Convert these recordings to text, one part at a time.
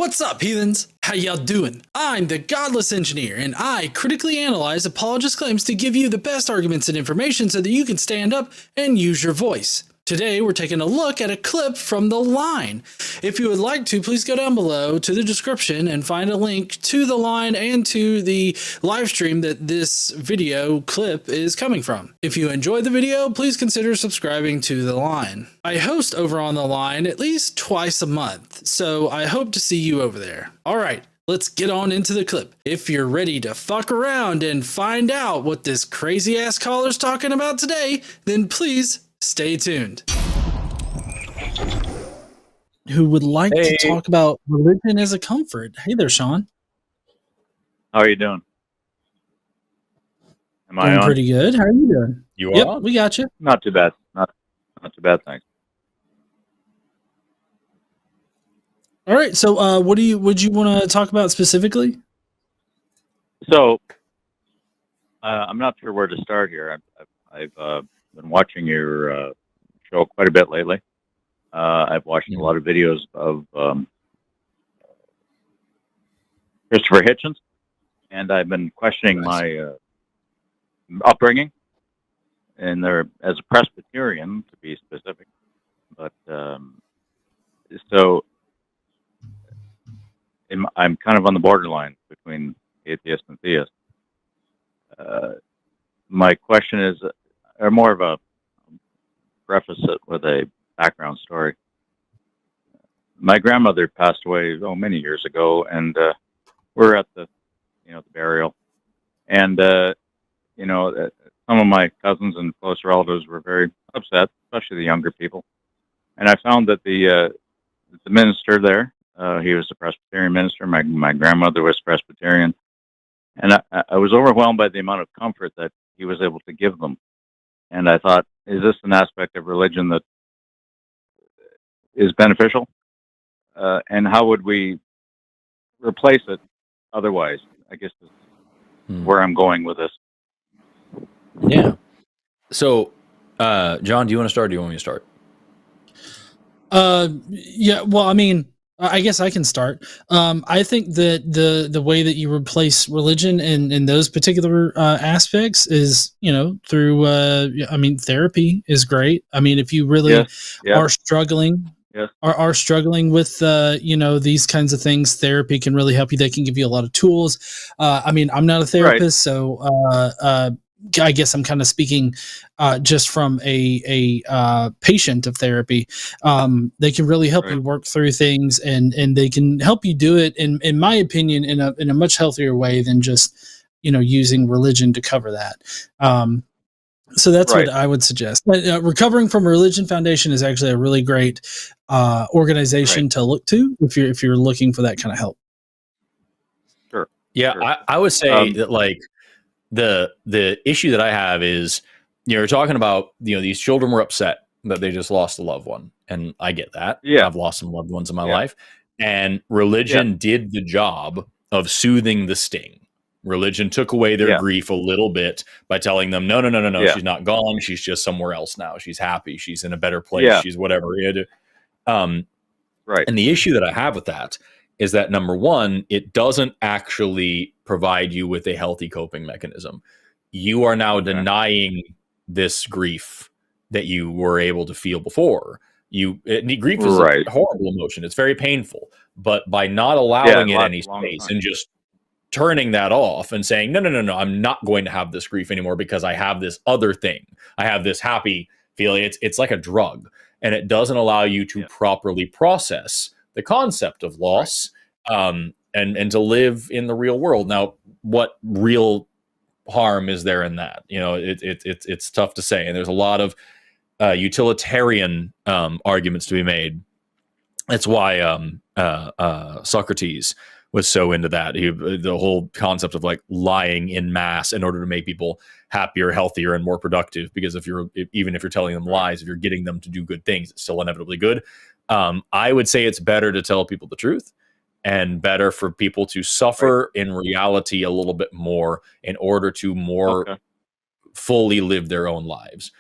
What's up, heathens? How y'all doing? I'm the Godless engineer, and I critically analyze apologist claims to give you the best arguments and information so that you can stand up and use your voice. Today, we're taking a look at a clip from The Line. If you would like to, please go down below to the description and find a link to The Line and to the live stream that this video clip is coming from. If you enjoyed the video, please consider subscribing to The Line. I host over on The Line at least twice a month, so I hope to see you over there. All right, let's get on into the clip. If you're ready to fuck around and find out what this crazy ass caller's talking about today, then please stay tuned. Who would like to talk about religion as a comfort? Hey there, Shawn. How are you doing? Am I doing on? Pretty good. How are you doing? You are? on? We got you. Not too bad. Not too bad, thanks. All right. So, would you want to talk about specifically? So, I'm not sure where to start here. I've been watching your show quite a bit lately. I've watched a lot of videos of Christopher Hitchens, and I've been questioning my upbringing, and there as a Presbyterian, to be specific. But so I'm kind of on the borderline between atheist and theist. My question is, or more of a preface it with a background story. My grandmother passed away many years ago, and we're at the burial, and some of my cousins and close relatives were very upset, especially the younger people. And I found that the minister there, he was a Presbyterian minister. My grandmother was Presbyterian, and I was overwhelmed by the amount of comfort that he was able to give them. And I thought, is this an aspect of religion that is beneficial? And how would we replace it otherwise? I guess this is where I'm going with this. Yeah. So, John, do you want to start or do you want me to start? Yeah, well, I mean, I guess I can start. I think that the way that you replace religion in those particular aspects is, through, therapy is great. I mean, if you really are struggling, are struggling with, these kinds of things, therapy can really help you. They can give you a lot of tools. I'm not a therapist, so I guess I'm kind of speaking just from a patient of therapy. They can really help you work through things, and they can help you do it, in my opinion, in a much healthier way than just using religion to cover that. So that's what I would suggest. Recovering from Religion Foundation is actually a really great organization to look to if you're looking for that kind of help. Sure. Yeah, sure. I would say that the issue that I have is, you're talking about, these children were upset that they just lost a loved one. And I get that. Yeah. I've lost some loved ones in my life. And religion did the job of soothing the sting. Religion took away their grief a little bit by telling them, no, she's not gone. She's just somewhere else now. She's happy. She's in a better place. She's whatever. And the issue that I have with that is that, number one, it doesn't actually provide you with a healthy coping mechanism. You are now denying this grief that you were able to feel before. Grief is a horrible emotion. It's very painful. But by not allowing it any space and just turning that off and saying, no, I'm not going to have this grief anymore because I have this other thing. I have this happy feeling. It's like a drug, and it doesn't allow you to properly process the concept of loss, and to live in the real world. Now, what real harm is there in that? It's tough to say. And there's a lot of utilitarian arguments to be made. That's why Socrates was so into that. The whole concept of lying in mass in order to make people happier, healthier, and more productive. Because even if you're telling them lies, if you're getting them to do good things, it's still inevitably good. I would say it's better to tell people the truth, and better for people to suffer in reality a little bit more in order to more fully live their own lives.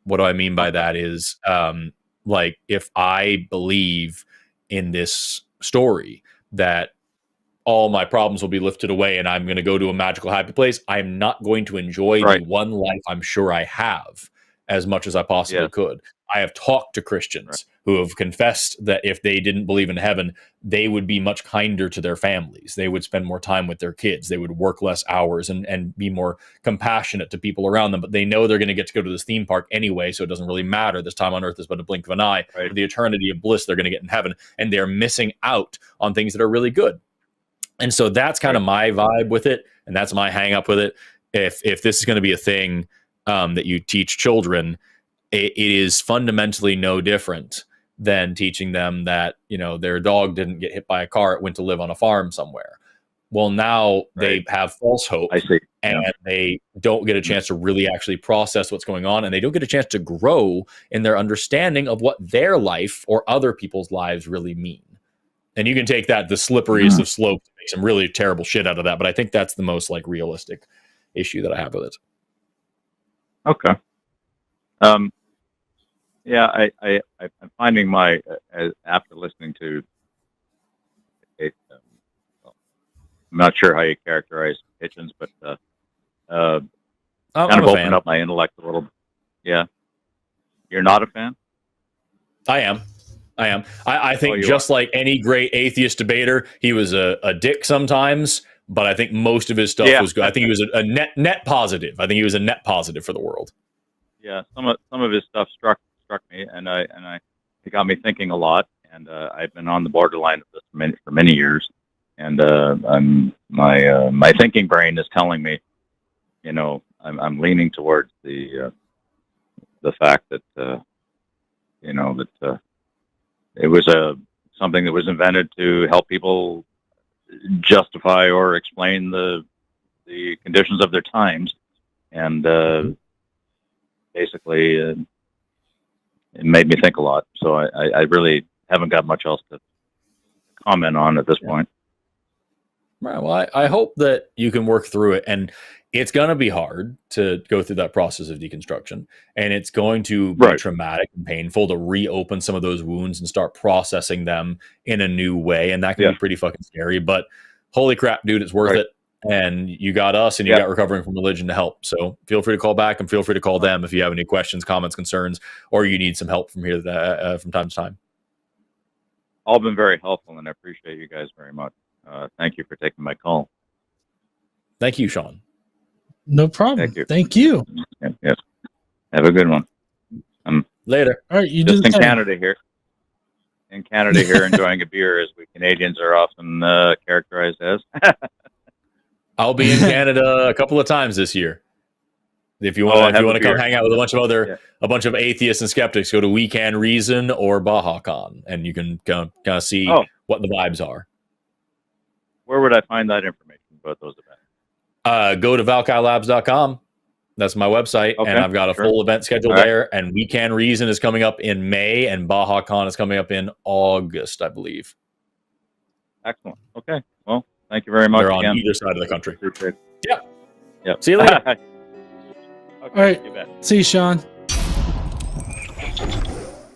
What do I mean by that is, if I believe in this story, that all my problems will be lifted away and I'm going to go to a magical happy place, I'm not going to enjoy the one life I'm sure I have as much as I possibly could. I have talked to Christians who have confessed that if they didn't believe in heaven, they would be much kinder to their families. They would spend more time with their kids. They would work less hours and be more compassionate to people around them. But they know they're going to go to this theme park anyway, so it doesn't really matter. This time on earth is but a blink of an eye. For the eternity of bliss they're going to get in heaven. And they're missing out on things that are really good. And so that's kind of my vibe with it. And that's my hang up with it. If this is going to be a thing that you teach children, it is fundamentally no different than teaching them that, their dog didn't get hit by a car. It went to live on a farm somewhere. Well, now they have false hope and they don't get a chance to really actually process what's going on. And they don't get a chance to grow in their understanding of what their life or other people's lives really mean. And you can take that the slipperiest of slopes, make some really terrible shit out of that. But I think that's the most realistic issue that I have with it. Okay. I'm finding after listening to it, I'm not sure how you characterize Hitchens, but kind of opened up my intellect a little. Yeah. You're not a fan? I am. I think just like any great atheist debater, he was a dick sometimes, but I think most of his stuff was good. I think he was a net positive. I think he was a net positive for the world. Yeah, some of his stuff struck me, and it got me thinking a lot. And I've been on the borderline of this for many years, and my thinking brain is telling me, I'm leaning towards the fact that it was something that was invented to help people justify or explain the conditions of their times, and basically it made me think a lot. So I really haven't got much else to comment on at this point. Right. Well, I hope that you can work through it, and it's going to be hard to go through that process of deconstruction, and it's going to be traumatic and painful to reopen some of those wounds and start processing them in a new way. And that can be pretty fucking scary, but holy crap, dude, it's worth it. And you got us and you got Recovering from Religion to help. So feel free to call back and feel free to call them if you have any questions, comments, concerns, or you need some help from here from time to time. All been very helpful, and I appreciate you guys very much. Thank you for taking my call. Thank you, Shawn. No problem. Thank you. Yes. Have a good one. Later. All right, you just do in Canada here. In Canada here, enjoying a beer, as we Canadians are often characterized as. I'll be in Canada a couple of times this year. If you want to come hang out with a bunch of atheists and skeptics, go to Can Reason or Baja Con, and you can kind of see what the vibes are. Where would I find that information about those events? Go to valkailabs.com. That's my website, and I've got a full event schedule there. And Can Reason is coming up in May, and Baja Con is coming up in August, I believe. Excellent. Okay. Well, thank you very much. They're on either side of the country. Yep. See you later. All right. See you, Shawn.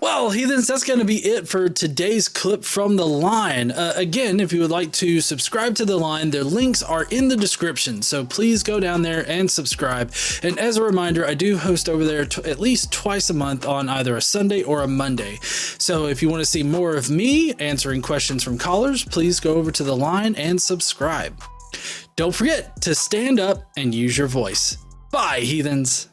Well, heathens, that's going to be it for today's clip from the line. Again, if you would like to subscribe to the line, their links are in the description. So please go down there and subscribe. And as a reminder, I do host over there at least twice a month on either a Sunday or a Monday. So if you want to see more of me answering questions from callers, please go over to the line and subscribe. Don't forget to stand up and use your voice. Bye, heathens.